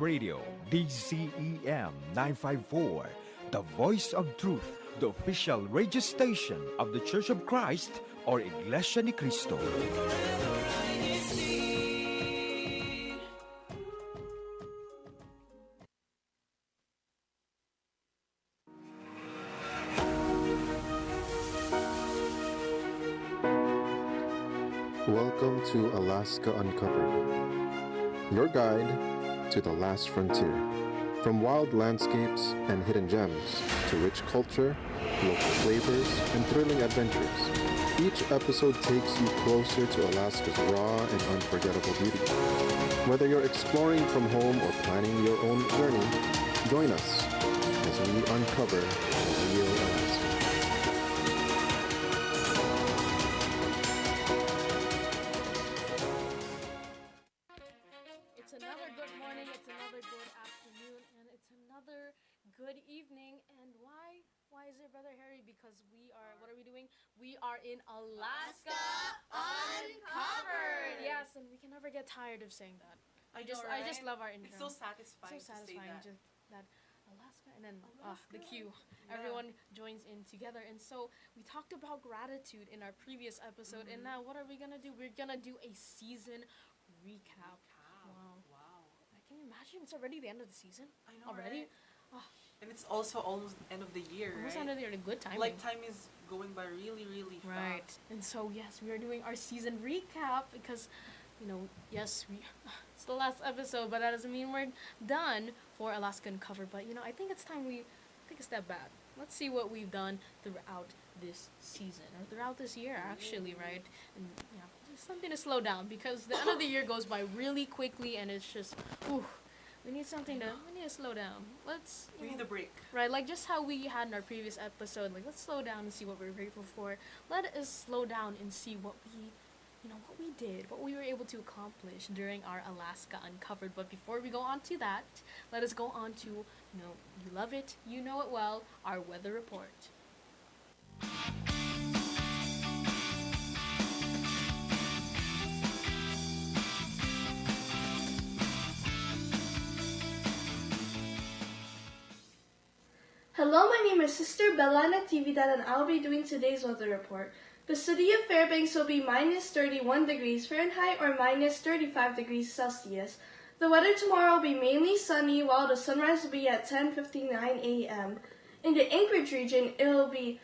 Radio DCEM 954, the voice of truth, the official radio station of the Church of Christ or Iglesia ni Cristo. Welcome to Alaska Uncovered, your guide to the last frontier. From wild landscapes and hidden gems to rich culture, local flavors, and thrilling adventures, each episode takes you closer to Alaska's raw and unforgettable beauty. Whether you're exploring from home or planning your own journey, join us as we uncover the real Alaska. It's another good morning, it's another good afternoon, and it's another good evening. And why? Why is it, Brother Harry? Because what are we doing? We are in Alaska Uncovered! Yes, and we can never get tired of saying that. I just love our intro. It's so satisfying, to say that. Just that Alaska, and then the cue. Yeah. Everyone joins in together. And so we talked about gratitude in our previous episode, and now what are we going to do? We're going to do a season recap. Wow. Can you imagine? It's already the end of the season. I know, already. Right? Oh. And it's also almost end of the year, almost right? end of the year, a good time. Like time is going by really, really fast. Right. And so yes, we are doing our season recap because, it's the last episode, but that doesn't mean we're done for Alaska Uncovered. But I think it's time we take a step back. Let's see what we've done throughout this season or throughout this year, actually, right? And something to slow down because the end of the year goes by really quickly, and it's just, we need to slow down. We need a break. Right, like just how we had in our previous episode, like let's slow down and see what we're grateful for. Let us slow down and see what we did, what we were able to accomplish during our Alaska Uncovered. But before we go on to that, let us go on to, you love it, you know it well, our weather report. Hello, my name is Sister Bella Natividad, and I'll be doing today's weather report. The city of Fairbanks will be minus 31 degrees Fahrenheit or minus 35 degrees Celsius. The weather tomorrow will be mainly sunny, while the sunrise will be at 10:59 a.m. In the Anchorage region, it will be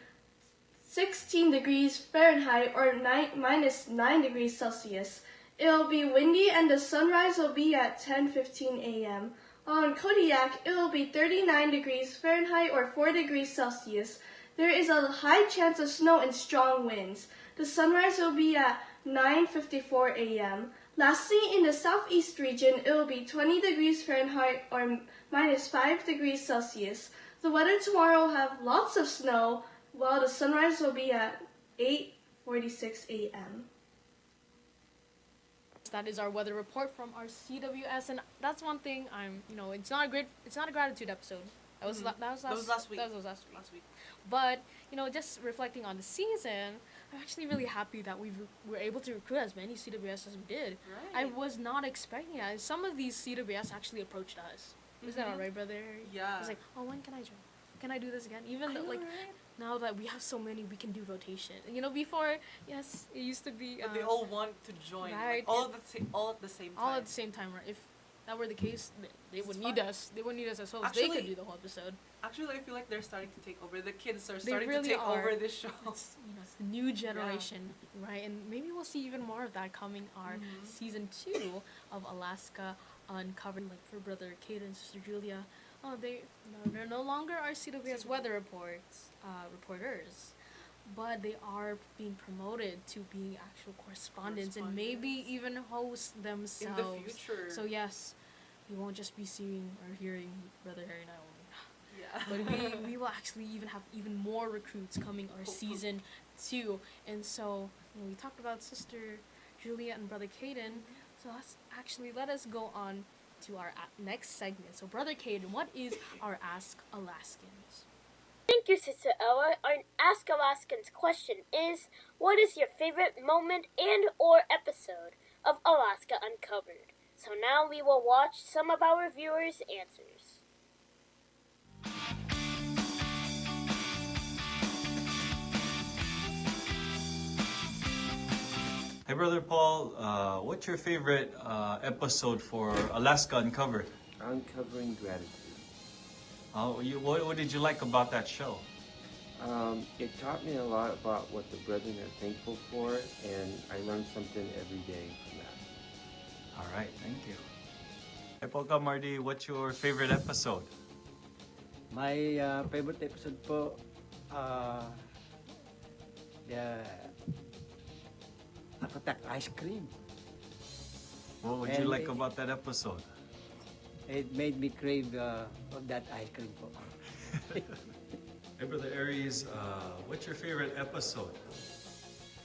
16 degrees Fahrenheit or minus 9 degrees Celsius. It will be windy, and the sunrise will be at 10:15 a.m. On Kodiak, it will be 39 degrees Fahrenheit or 4 degrees Celsius. There is a high chance of snow and strong winds. The sunrise will be at 9:54 a.m. Lastly, in the southeast region, it will be 20 degrees Fahrenheit or minus 5 degrees Celsius. The weather tomorrow will have lots of snow, while the sunrise will be at 8:46 a.m. That is our weather report from our CWS, and that's one thing it's not a gratitude episode. That was last week. But just reflecting on the season, I'm actually really happy that we were able to recruit as many CWS as we did. Right. I was not expecting that. Some of these CWS actually approached us. Is that all right, brother? Yeah. I was like, when can I join? Can I do this again? Even though, now that we have so many, we can do rotation. Before, yes, it used to be. But they all want to join, right? All at the same time. All at the same time, right? If that were the case, they would need us. They would need us as hosts. They could do the whole episode. Actually, I feel like they're starting to take over. The kids are starting to take over this show. It's the new generation, right? And maybe we'll see even more of that coming our season 2 of Alaska Uncovered. Like for Brother Kate and Sister Julia, they're no longer our CWS weather reporters, but they are being promoted to being actual correspondents and maybe even hosts themselves. In the future. So yes, you won't just be seeing or hearing Brother Harry and I only. Yeah. But we will actually even have even more recruits coming our season 2. And so we talked about Sister Julia and Brother Caden. So let us go on to our next segment. So Brother Caden, what is our Ask Alaskans? Thank you, Sister Ella. Our Ask Alaskans question is, what is your favorite moment and or episode of Alaska Uncovered? So now we will watch some of our viewers' answers. Hey, Brother Paul, what's your favorite episode for Alaska Uncovered? Uncovering gratitude. What did you like about that show? It taught me a lot about what the brethren are thankful for, and I learned something every day from that. All right, thank you. Hey, Polka Marty, what's your favorite episode? My favorite episode po, the attack ice cream. What would you And like about that episode? It made me crave of that ice cream po. Hey, Brother Aries, what's your favorite episode?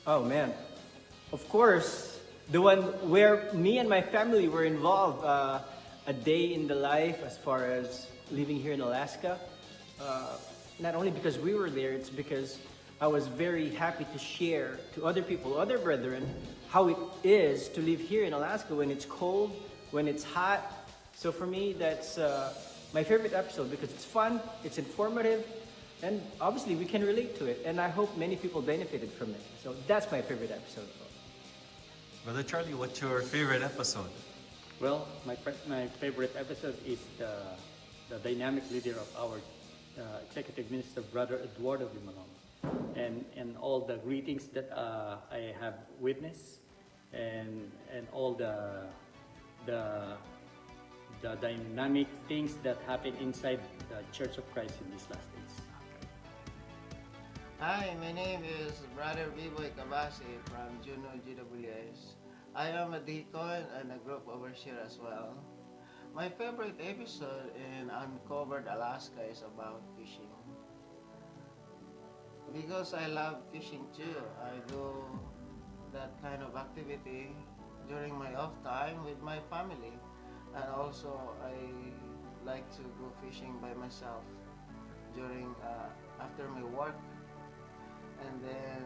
Oh man, of course, the one where me and my family were involved, a day in the life as far as living here in Alaska. Not only because we were there, it's because I was very happy to share to other people, other brethren, how it is to live here in Alaska when it's cold, when it's hot. So for me, that's my favorite episode because it's fun, it's informative, and obviously we can relate to it. And I hope many people benefited from it. So that's my favorite episode. Brother Charlie, what's your favorite episode? Well, my favorite episode is the dynamic leader of our executive minister, Brother Eduardo Limalong, and all the greetings that I have witnessed, and all the dynamic things that happen inside the Church of Christ in these last days. Hi, my name is Brother Biboy Cabasi from Juno GWS. I am a deacon and a group overseer as well. My favorite episode in Uncovered Alaska is about fishing. Because I love fishing too, I do that kind of activity during my off time with my family. And also I like to go fishing by myself during after my work. And then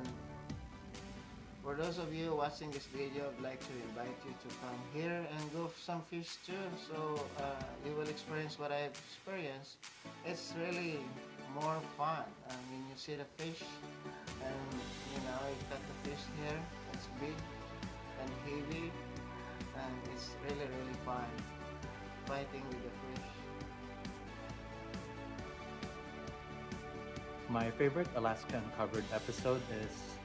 for those of you watching this video, I'd like to invite you to come here and go some fish too, so you will experience what I've experienced. It's really more fun. I mean, you see the fish and you know, you got the fish here, it's big and heavy, and it's really fun fighting with the fish. My favorite Alaska Uncovered episode is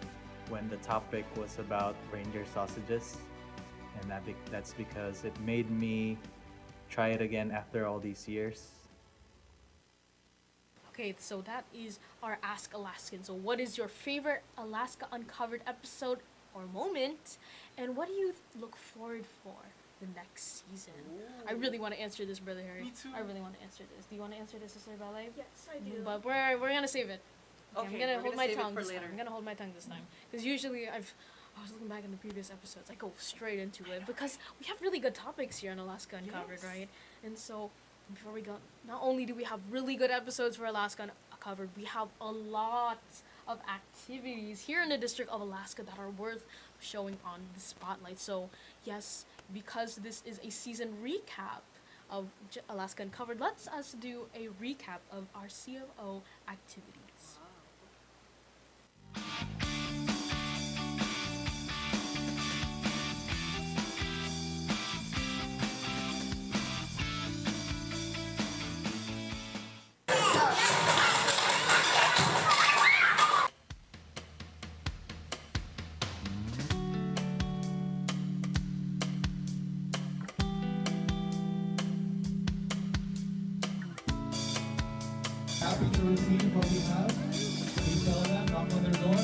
when the topic was about reindeer sausages, and that's because it made me try it again after all these years. Okay, so that is our Ask Alaskan. So what is your favorite Alaska Uncovered episode or moment, and what do you look forward for the next season? Ooh. I really want to answer this, Brother Harry. Me too. I really want to answer this. Do you want to answer this, Sister Ballet? Yes, I do. But we're gonna save it. Okay, I'm gonna hold my tongue this time. I'm gonna hold my tongue this time because usually I was looking back in the previous episodes. I go straight into it because we have really good topics here in Alaska Uncovered, right? And so before we go, not only do we have really good episodes for Alaska Uncovered, we have a lot of activities here in the District of Alaska that are worth showing on the spotlight. So yes, because this is a season recap of Alaska Uncovered, let's us do a recap of our CFO activities. Happy to receive what we have. Please tell them, knock on their door.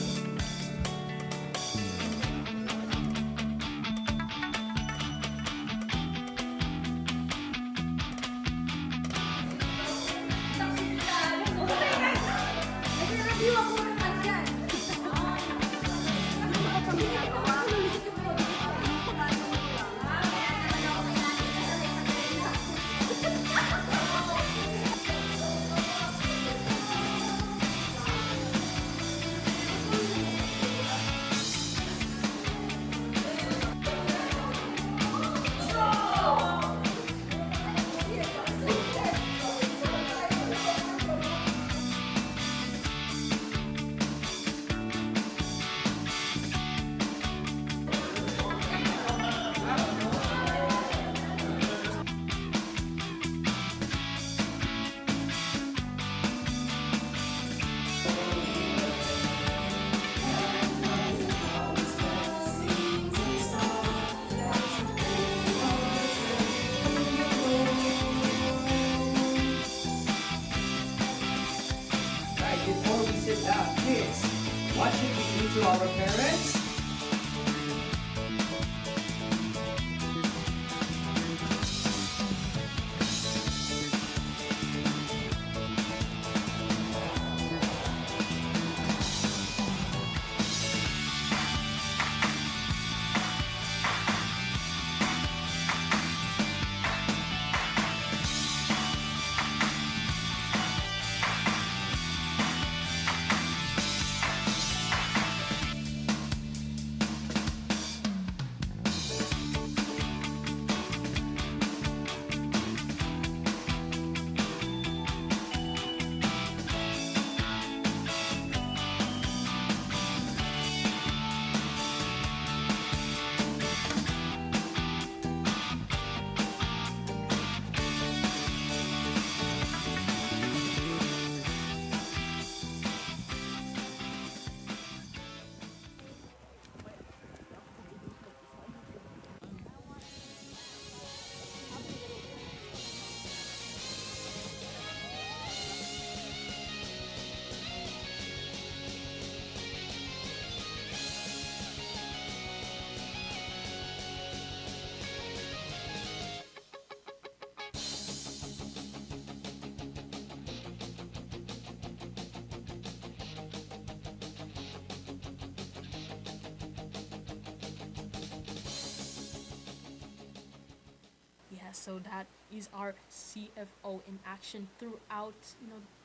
So that is our CFO in action throughout,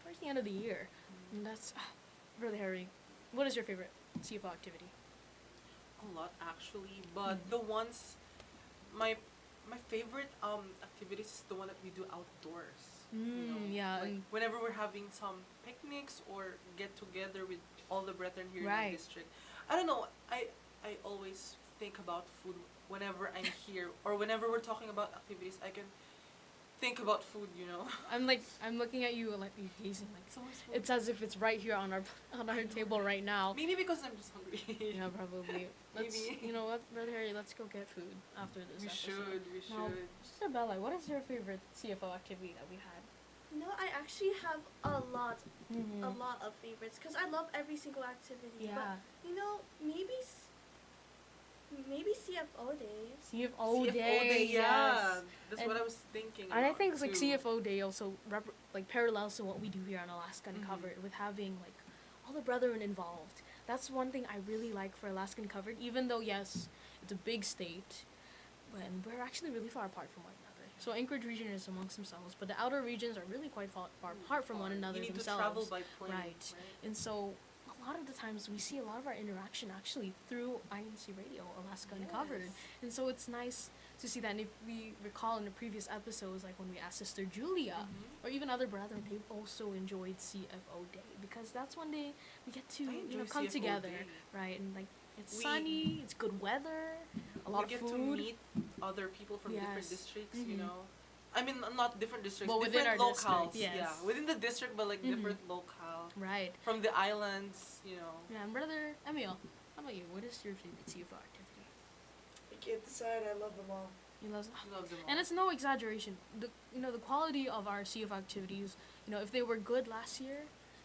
towards the end of the year. And that's really Harry. What is your favorite CFO activity? A lot actually, but the ones, my favorite activity is the one that we do outdoors. Yeah. Like whenever we're having some picnics or get together with all the brethren here in Right. the district. I don't know. I always think about food whenever I'm here, or whenever we're talking about activities. I can think about food. I'm looking at you like you're gazing like So much food. it's as if it's right here on our table right now. Maybe because I'm just hungry. Yeah, probably. Maybe. You know what, Brother Harry, let's go get food after this We episode. should. Now, Sister Bella, what is your favorite CFO activity that we had? I actually have a lot of favorites because I love every single activity. Yeah. But maybe CFO Day. CFO CFO Day, Day, yeah. yes. That's And- what I was thinking. And I about think it's like too. CFO Day also parallels to what we do here on Alaska Uncovered with having like all the brethren involved. That's one thing I really like for Alaska Uncovered, even though yes, it's a big state, and we're actually really far apart from one another. So Anchorage region is amongst themselves, but the outer regions are really quite far apart from one another You need themselves. to travel by plane, right. And so a lot of the times we see a lot of our interaction actually through INCRadio Alaska Uncovered. And so it's nice to see that. And if we recall in the previous episodes, like when we asked Sister Julia or even other brethren, they also enjoyed CFO Day because that's when we get to come CFO together, Day. right? And like it's sunny, it's good weather, a lot we of get food. to meet other people from different Yes. districts, I mean, not different districts, But within different our locales. district, yes. Yeah, within the district, but like different locale. Right. From the islands, Yeah, and Brother Emil, how about you? What is your favorite CFO activity? I can't decide. I love them all. You love them all. And it's no exaggeration. The quality of our CFO activities, if they were good last year,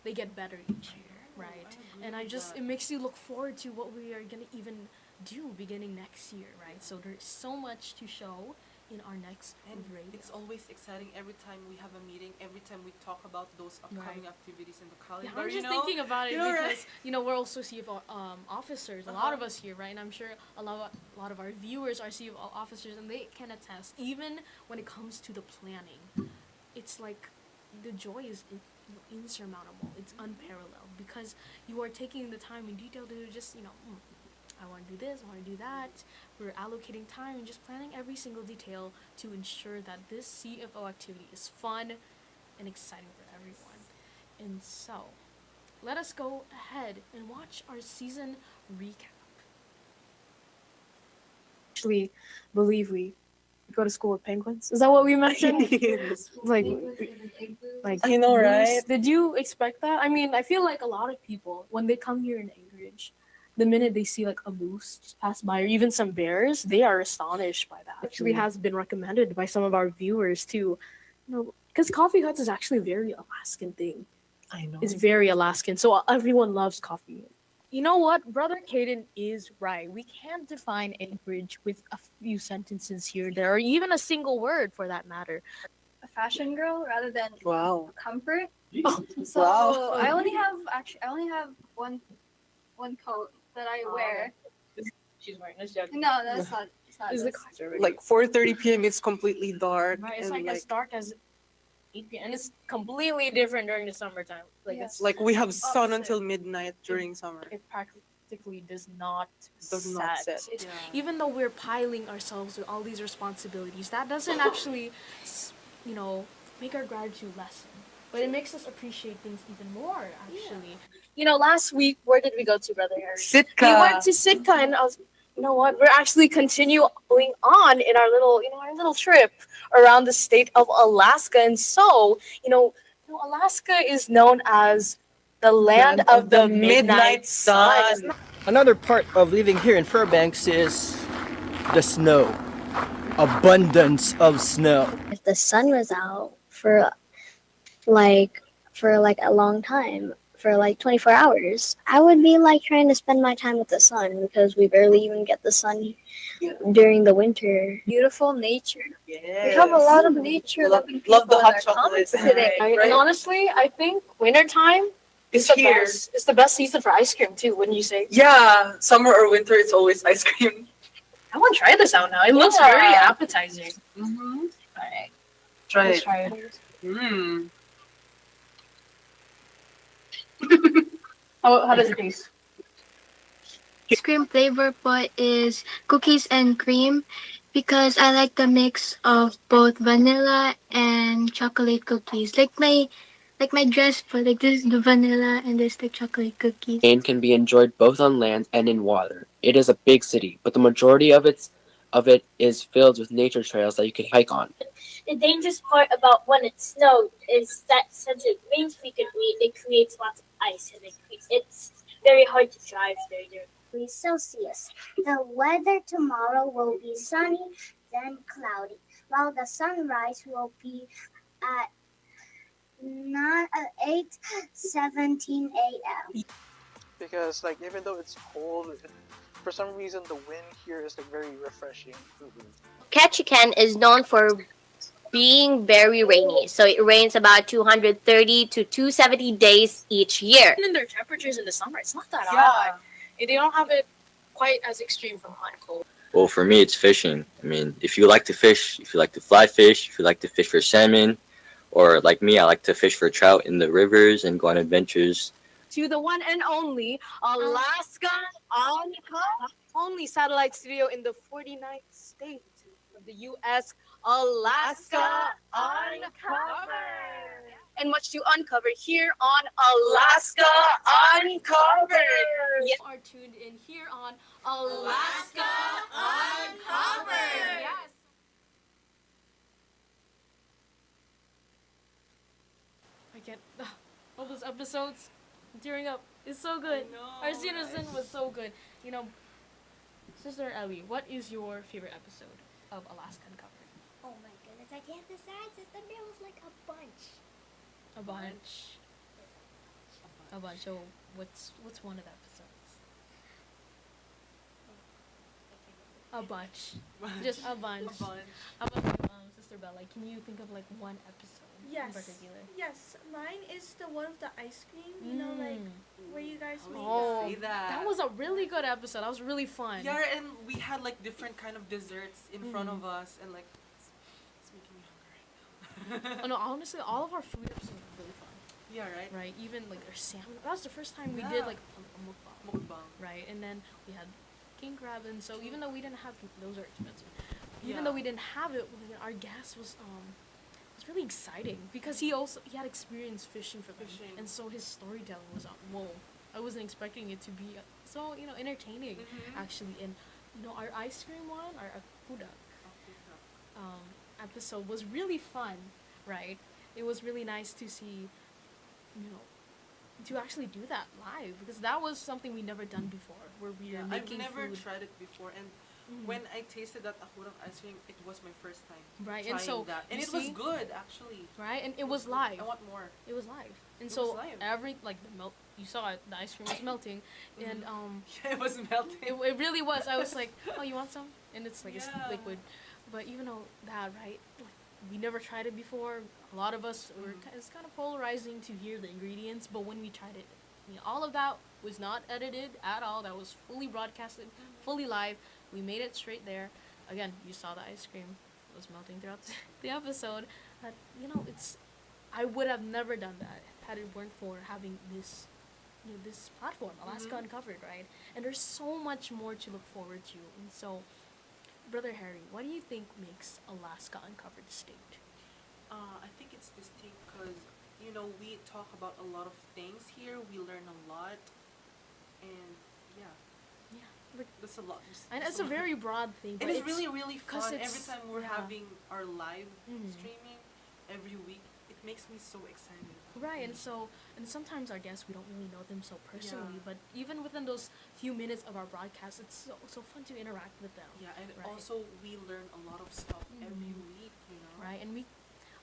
they get better each year, right? And it makes you look forward to what we are gonna even do beginning next year, right? So there's so much to show in our next radio. It's always exciting every time we have a meeting, every time we talk about those upcoming activities in the calendar. Yeah, I'm just thinking about it because we're also CFO officers. A lot of us here, right? And I'm sure a lot of our viewers are CFO officers, and they can attest. Even when it comes to the planning, it's like the joy is insurmountable. It's unparalleled because you are taking the time in detail to just I want to do this, I want to do that. We're allocating time and just planning every single detail to ensure that this CFO activity is fun and exciting for everyone. And so, let us go ahead and watch our season recap. Actually believe we go to school with penguins. Is that what we mentioned? like I know, right? moose. Did you expect that? I mean, I feel like a lot of people when they come here in Anchorage, the minute they see like a moose just pass by or even some bears, they are astonished by that. Actually has been recommended by some of our viewers too. Because coffee huts is actually a very Alaskan thing. I know. It's very Alaskan. So everyone loves coffee. You know what? Brother Caden is right. We can't define Anchorage with a few sentences here, there, or even a single word for that matter. A fashion girl rather than comfort. Oh, So wow. I only have one coat that I wear. She's wearing this jacket. No, that's not. It's not. Is this. Like 4:30 p.m. It's completely dark. Right, it's and like as dark as 8 p.m. And it's completely different during the summertime. Like it's like we have sun opposite. until midnight during summer. It practically does not set. Even though we're piling ourselves with all these responsibilities, that doesn't actually, make our gratitude lessen. But it makes us appreciate things even more, actually. Last week, where did we go to, Brother Harry? Sitka. We went to Sitka, and I was, you know what? We're actually continuing on in our little trip around the state of Alaska. And so, Alaska is known as the land of the midnight sun. Another part of living here in Fairbanks is the snow. Abundance of snow. If the sun was out for a long time, for like 24 hours, I would be like trying to spend my time with the sun because we barely even get the sun during the winter. Beautiful nature. Yes. We have a lot of nature. Love the hot chocolate today. And honestly, I think wintertime is the best. It's the best season for ice cream too, wouldn't you say? Yeah, summer or winter, it's always ice cream. I want to try this out now. It looks very appetizing. Alright. Try Let's it. try it. Mmm. How does it taste? Ice cream flavor but is cookies and cream because I like the mix of both vanilla and chocolate cookies. Like my dress, but like this is the vanilla and this the chocolate cookies. Maine can be enjoyed both on land and in water. It is a big city, but the majority of it is filled with nature trails that you can hike on. The dangerous part about when it snowed is that since it rains frequently, it creates lots of ice, and it's very hard to drive there. Degrees Celsius. The weather tomorrow will be sunny, then cloudy, while the sunrise will be at 8:17 a.m. Because like even though it's cold, for some reason the wind here is like very refreshing. Ketchikan is known for being very rainy, so it rains about 230 to 270 days each year. And in their temperatures in the summer, it's not that Yeah. hot. They don't have it quite as extreme from hot and cold. Well, for me, it's fishing. I mean, if you like to fish, if you like to fly fish, if you like to fish for salmon, or like me, I like to fish for trout in the rivers and go on adventures. To the one and only Alaska Uncovered, only satellite studio in the 49th state of the U.S., Alaska Uncovered. And much to uncover here on Alaska Uncovered. Yes, you are tuned in here on Alaska Uncovered. Yes. I get all those episodes tearing up. It's so good. Our season was so good. You know, Sister Ellie, what is your favorite episode of Alaska Uncovered? Oh my goodness, I can't decide. Sister, there was like a bunch. A bunch. A bunch. So what's one of the episodes? A bunch. Just a bunch. How about you, Sister Bella? Can you think of like one episode in Yes. particular? Yes, mine is the one with the ice cream. You know, like where you guys made Oh, say that. that was a really good episode. That was really fun. Yeah, and we had like different kind of desserts in front of us, and like it's making me hungry right now. Oh, no, honestly, all of our food episodes were really fun. Yeah, right. Right, even like our salmon. That was the first time we Yeah. did like a mukbang. Mukbang. Right, and then we had king crab, and so even though we didn't have those are expensive. Even Yeah. though we didn't have it, our guest was really exciting because he had experience fishing for them, and so his storytelling was whoa. I wasn't expecting it to be so entertaining actually, and our ice cream one, our akudak episode was really fun, right? It was really nice to see, to actually do that live because that was something we never done before. Where we were making I've never food. tried it before, and when I tasted that akurak ice cream, it was my first time. Right, trying and so that, and you it was see? good actually. Right, and it was live. I want more. It was live, and It so was live. every like the melt. You saw it. The ice cream was melting, and Yeah, it was melting. It really was. I was like, oh, you want some? And it's like it's Yeah. liquid, but even though that, right? Like, we never tried it before. A lot of us it's kind of polarizing to hear the ingredients, but when we tried it, all of that was not edited at all. That was fully broadcasted, fully live. We made it straight there. Again, you saw the ice cream was melting throughout the episode. But I would have never done that had it weren't for having this, this platform, Alaska Uncovered, right? And there's so much more to look forward to. And so, Brother Harry, what do you think makes Alaska Uncovered distinct? I think it's distinct because we talk about a lot of things here. We learn a lot, and that's a lot. And it's a very broad thing. And but it's really, really 'cause fun. it's- Every time we're yeah. having our live streaming every week, it makes me so excited. Right, and sometimes our guests, we don't really know them so personally, Yeah. but even within those few minutes of our broadcast, it's so fun to interact with them. Yeah, and right? also we learn a lot of stuff every week. Right, and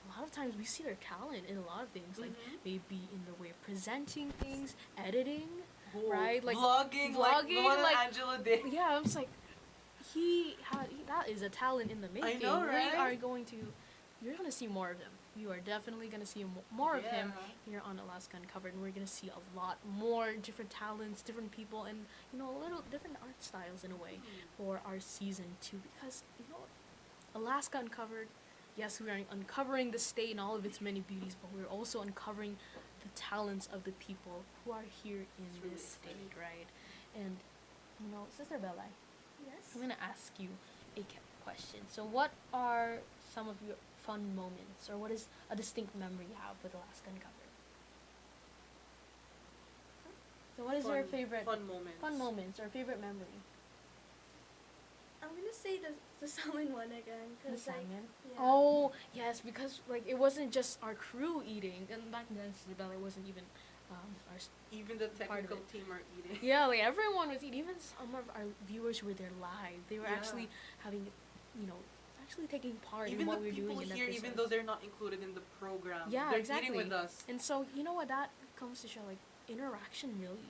a lot of times we see their talent in a lot of things, like maybe in the way of presenting things, editing, right? Like vlogging, like the one that Angela did. Yeah, I was like, that is a talent in the making. know, right? You're gonna see more of him. You are definitely gonna see more of him here on Alaska Uncovered, and we're gonna see a lot more different talents, different people, and a little different art styles in a way for our season 2 because Alaska Uncovered yes, we are uncovering the state and all of its many beauties, but we're also uncovering the talents of the people who are here in this state, right? And, Sister Bella, Yes. I'm gonna ask you a question. So, what are some of your fun moments, or what is a distinct memory you have with Alaska Uncovered? So, what is your favorite fun moments? Fun moments or favorite memory? I'm gonna say the salmon one again. The 'Cause, like, salmon. yeah. Oh yes, because like it wasn't just our crew eating, and back then Isabella, it wasn't even Even the part of technical it. team are eating. Yeah, like everyone was eating. Even some of our viewers were there live. They were Yeah. actually having, actually taking part Even in what the we were people doing in here, even episodes. though they're not included in the program, Yeah, they're exactly. eating with us. And so you know what that comes to show, like interaction really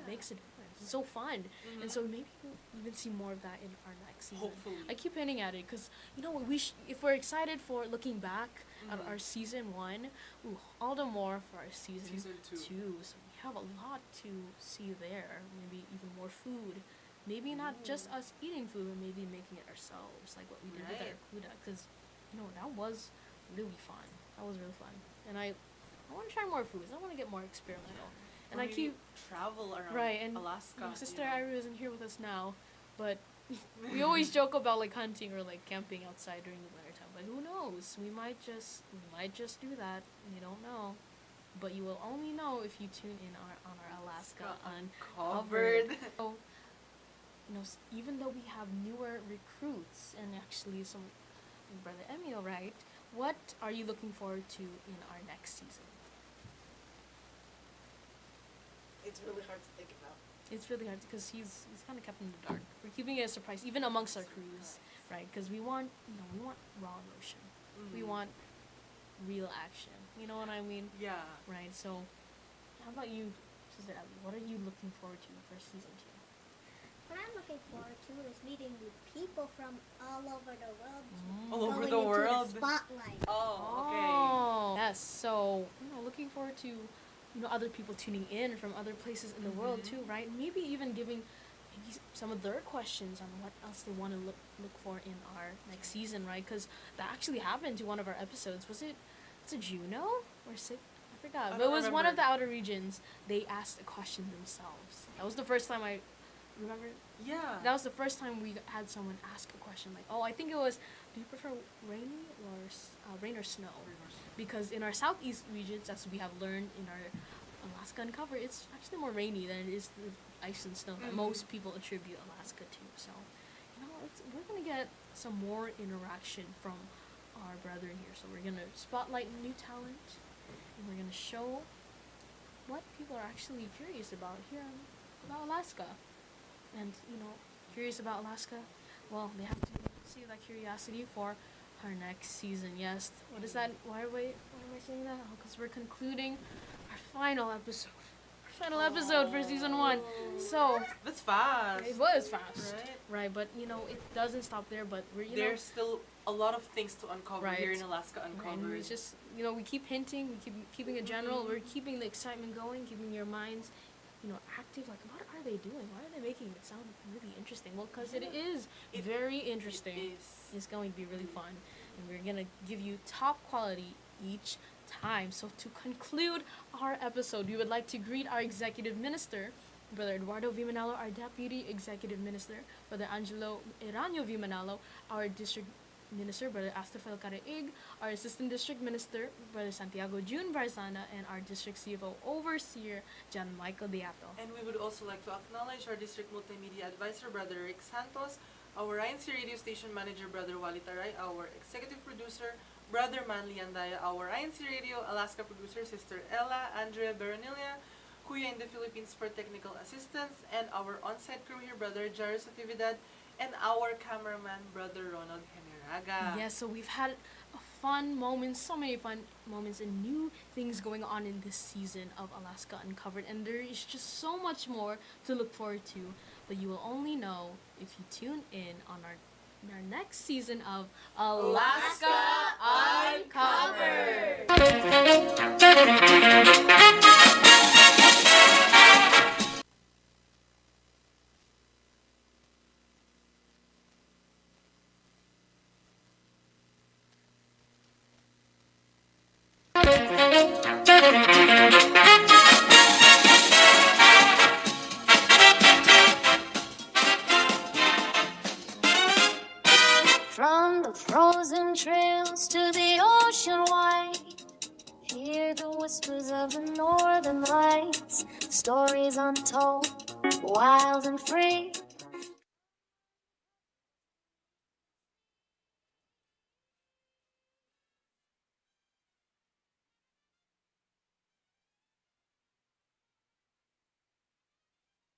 makes a difference. It's so fun, and so maybe we'll even see more of that in our next season. Hopefully. I keep hinting at it because what if we're excited for looking back at our season 1, all the more for our season 2. So we have a lot to see there. Maybe even more food. Maybe not just us eating food, but maybe making it ourselves, like what we did with our Kuda. Because that was really fun. That was really fun, and I want to try more foods. I want to get more experimental. And Or I maybe keep travel around right, and Alaska. my sister Iru isn't here with us now, but we always joke about like hunting or like camping outside during the winter time. But who knows? We might just do that. You don't know, but you will only know if you tune in on our Alaska Uncovered. So, even though we have newer recruits and actually some Brother Emil, right? What are you looking forward to in our next season? It's really hard to think about. It's really hard because he's kind of kept in the dark. We're keeping it a surprise, even amongst our crews, right? Because we want raw emotion. We want real action. You know what I mean? Yeah. Right. So, how about you, Sister Ellie? What are you looking forward to for season 2? What I'm looking forward to is meeting new people from all over the world. All over going the into world? The spotlight. Oh, yes. So, looking forward to, other people tuning in from other places in the world too, right? Maybe even giving some of their questions on what else they want to look for in our next season, right? Because that actually happened to one of our episodes. Was it Juneau or I forgot. But it was one of the outer regions. They asked a question themselves. That was the first time I remember. Yeah. That was the first time we had someone ask a question like, I think it was, do you prefer rain or snow? Because in our southeast regions, as we have learned in our Alaska Uncover, it's actually more rainy than it is the ice and snow that most people attribute Alaska to. So, we're going to get some more interaction from our brethren here. So we're going to spotlight new talent, and we're going to show what people are actually curious about here about Alaska. And, curious about Alaska, well, they have to save that curiosity for our next season. Yes. What is that? Why am I saying that? Because we're concluding our final episode. For season 1. So that's fast. It was fast, right? But it doesn't stop there. But there's still a lot of things to uncover here in Alaska Uncovered. And it's just we keep hinting, we keep keeping it general. We're keeping the excitement going, keeping your minds active. Like, what are they doing? Why are they making it sound really interesting? Well, because it is very interesting. It's going to be really fun, and we're gonna give you top quality each time. So to conclude our episode, we would like to greet our executive minister, Brother Eduardo Vimanalo, our deputy executive minister, Brother Angelo Eranio Vimanalo, our district minister, Brother Astafel Caraig, our assistant district minister, Brother Santiago June Barzana, and our district CFO overseer, John Michael Deato. And we would also like to acknowledge our district multimedia advisor, Brother Rick Santos, our INCRadio station manager, Brother Wally Taray, our executive producer, Brother Manly Andaya, our INCRadio Alaska producer, Sister Ella Andrea Berenilia, Kuya in the Philippines for technical assistance, and our on-site crew here, Brother Jairus Atividad, and our cameraman, Brother Ronald Heneraga. Yes, so we've had fun moments, so many fun moments and new things going on in this season of Alaska Uncovered, and there is just so much more to look forward to, but you will only know if you tune in on our next season of Alaska Uncovered. From the frozen trails to the ocean wide, hear the whispers of the northern lights, stories untold, wild and free.